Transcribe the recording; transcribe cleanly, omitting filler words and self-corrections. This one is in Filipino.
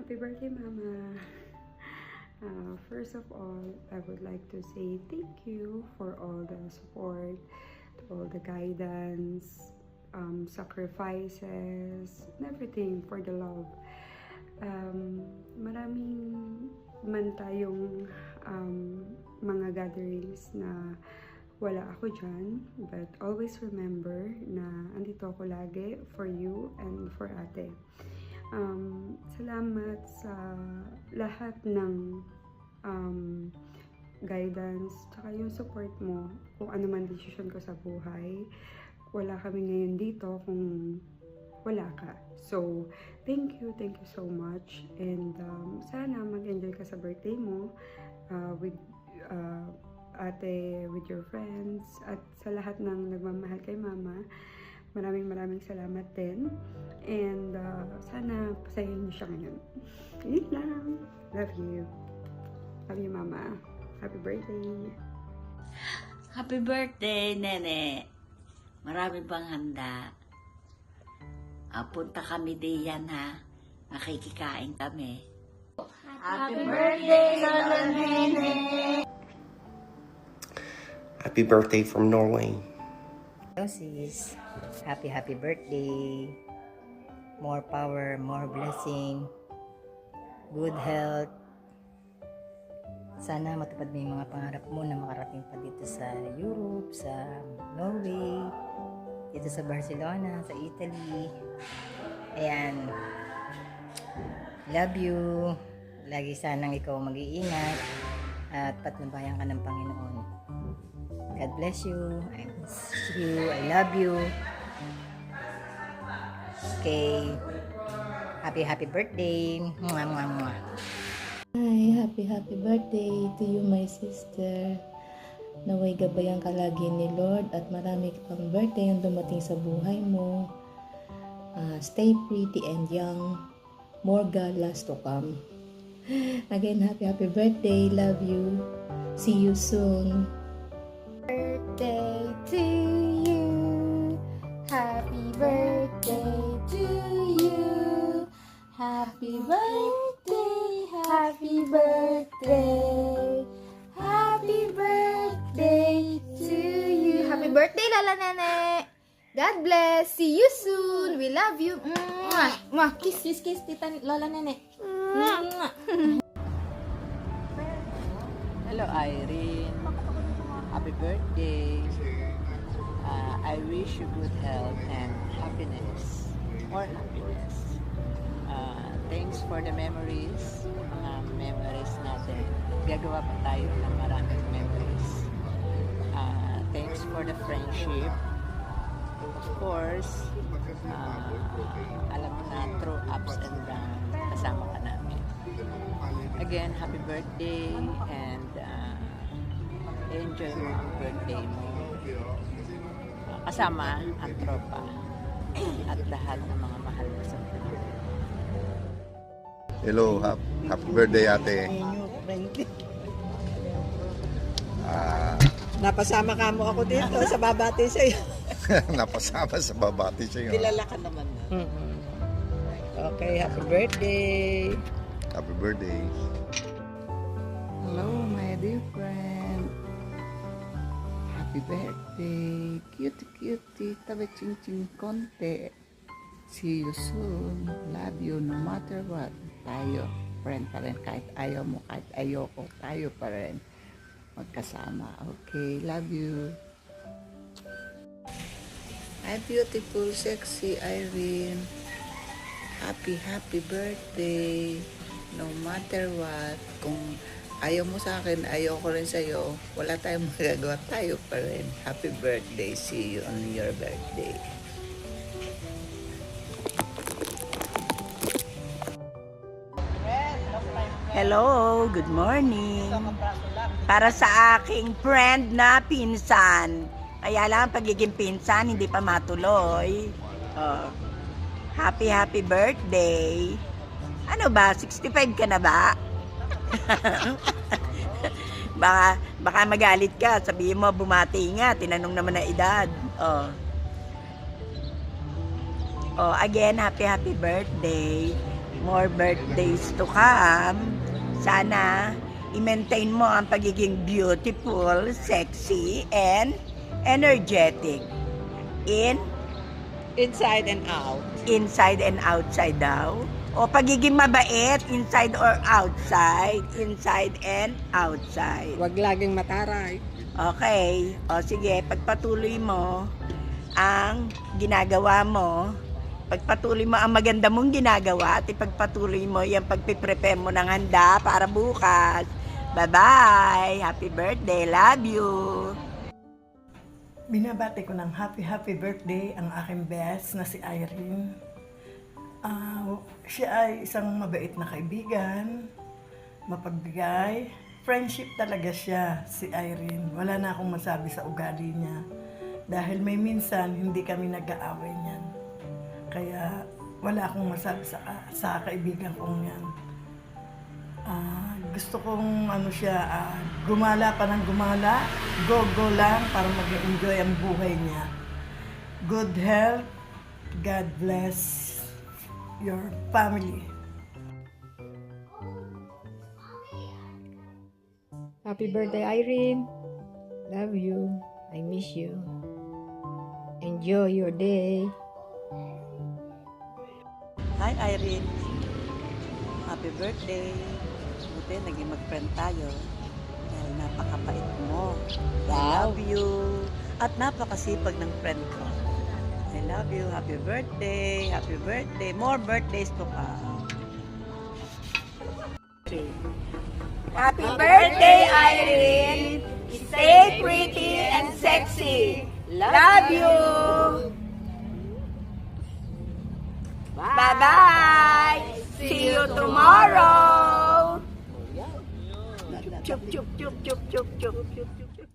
Happy birthday, Mama. First of all, I would like to say thank you for all the support, all the guidance, sacrifices, and everything for the love. Maraming man tayong mga gatherings na wala ako dyan, but always remember na andito ako lagi for you and for ate. Salamat sa lahat ng guidance, tsaka yung support mo kung ano man decision ko sa buhay. Wala kami ngayon dito kung wala ka. So, thank you so much. And sana mag-enjoy ka sa birthday mo with ate, with your friends, at sa lahat ng nagmamahal kay Mama. Maraming salamat din. And sana pasayahin niyo siya ngayon. Yun lang. Love you. Love you, Mama. Happy birthday. Happy birthday, Nene. Marami bang handa? Punta kami diyan, ha? Nakikikain kami. Happy birthday, Lola Nene! Happy birthday from Norway. Hello sis, happy birthday. More power, more blessing, good health. Sana matupad mo yung mga pangarap mo na makarating pa dito sa Europe, sa Norway, dito sa Barcelona, sa Italy. Ayan, love you. Lagi sanang ikaw mag-iingat at patnubayan ka ng Panginoon. God bless you. I miss you. I love you. Okay. Happy birthday. Mwah, mwah, mwah. Hi, happy birthday to you, my sister. Naway gabayan ka lagi ni Lord at marami pang birthday ang dumating sa buhay mo. Stay pretty and young. More galas to come. Again, happy birthday. Love you. See you soon. Birthday to you. Happy birthday to you. Happy birthday. Happy birthday. Happy birthday to you. Happy birthday, Lola Nene. God bless. See you soon. We love you. Mwah. Mwah. Kiss, Tita Lola Nene. Mwah. Hello, Irene. Happy birthday. I wish you good health and happiness. More happiness. Thanks for the memories. Mga memories natin. Gagawa pa tayo ng maraming memories. Thanks for the friendship. Of course, alam mo na, through ups and downs, kasama ka namin. Again, happy birthday and enjoy mo ang birthday mo. Kasama ang tropa at lahat ng mga mahal mo sa buhay. Hello, happy birthday ate. Napasama ka mo ako dito sa babati sa'yo. Napasama sa babati sa'yo. Kilala ka naman na. Okay, happy birthday. Happy birthday. Hello, my dear friend. Happy birthday. Cutie, tabi ching konti. See you soon. Love you no matter what. Tayo, friend pa rin. Kahit ayaw mo, kahit ayoko, tayo pa rin. Magkasama. Okay, love you. Hi, beautiful, sexy Irene. Happy birthday. No matter what, kung ayaw mo sa akin, ayaw ko rin sa'yo, wala tayong magagawa, tayo pa rin. Happy birthday. See you on your birthday. Hello, good morning. Para sa aking friend na pinsan. Kaya lang, pagiging pinsan, hindi pa matuloy. Happy birthday. Ano ba, 65 ka na ba? baka magalit ka, sabihin mo, bumati nga, tinanong naman na edad. Again, happy birthday. more birthdays to come. Sana i-maintain mo ang pagiging beautiful, sexy, and energetic. Inside and out. Inside and outside daw. O pagiging mabait, inside or outside? Inside and outside. Huwag laging mataray. Okay. O sige, pagpatuloy mo ang ginagawa mo, pagpatuloy mo ang maganda mong ginagawa at ipagpatuloy mo yung pagpiprepare mo ng handa para bukas. Bye-bye! Happy birthday! Love you! Binabati ko ng happy birthday ang aking best na si Irene. Siya ay isang mabait na kaibigan, mapagbigay. Friendship talaga siya, si Irene. Wala na akong masabi sa ugali niya. Dahil may minsan hindi kami nag-aaway niyan. Kaya wala akong masabi sa kaibigan kong yan. Gusto kong gumala pa ng gumala, go lang para mag-enjoy ang buhay niya. Good health, God bless your family. Happy birthday, Irene. Love you. I miss you. Enjoy your day. Hi Irene! Happy birthday! Buti naging mag-friend tayo. Dahil napakapait mo. I love you. At napakasipag ng friend ko. I love you. Happy birthday! Happy birthday! More birthdays to come. Happy birthday, Irene! Stay pretty and sexy! Love you! Bye-bye! See you tomorrow! Chup, chup, chup, chup, chup, chup, chup, chup.